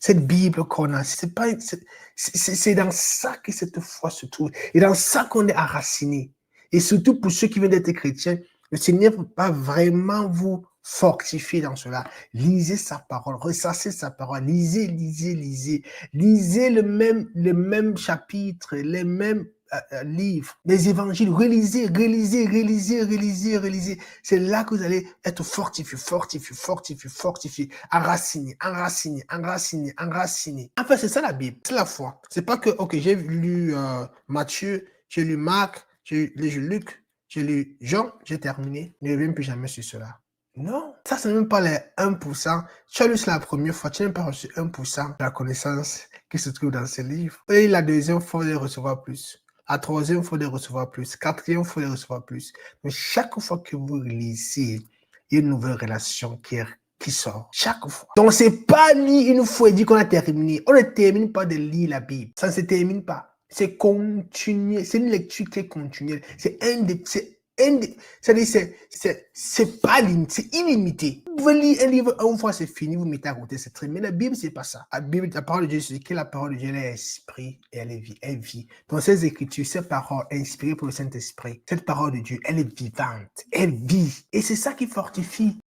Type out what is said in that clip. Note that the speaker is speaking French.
Cette Bible qu'on a, c'est dans ça que cette foi se trouve. Et dans ça qu'on est enraciné. Et surtout pour ceux qui viennent d'être chrétiens, le Seigneur va vraiment vous fortifier dans cela. Lisez sa parole, ressassez sa parole, lisez le même chapitre, les mêmes livres, les évangiles, relisez. C'est là que vous allez être fortifié, enraciné. En fait, c'est ça la Bible, c'est la foi. C'est pas que, ok, j'ai lu Matthieu, j'ai lu Marc, j'ai lu Luc, j'ai lu Jean, j'ai terminé. Ne reviens plus jamais sur cela. Non, ça c'est même pas les 1%. Tu as lu ça la première fois, tu n'as pas reçu 1% de la connaissance qui se trouve dans ce livre. Et la deuxième fois, il recevoir plus. La troisième fois, il recevoir plus. Quatrième fois, il recevoir plus. Mais chaque fois que vous lisez, il y a une nouvelle relation qui sort. Chaque fois. Donc, c'est pas lire une fois et dire qu'on a terminé. On ne termine pas de lire la Bible. Ça ne se termine pas. C'est continuer. C'est une lecture qui est continuelle. C'est pas limité, c'est illimité. Vous pouvez lire un livre une fois, c'est fini, vous mettez à côté, c'est très. Mais la Bible, c'est pas ça. La Bible, la parole de Dieu, c'est que la parole de Dieu, elle est esprit et elle est vie. Elle vit. Dans ces écritures, cette parole inspirée pour le Saint-Esprit, cette parole de Dieu, elle est vivante. Elle vit. Et c'est ça qui fortifie.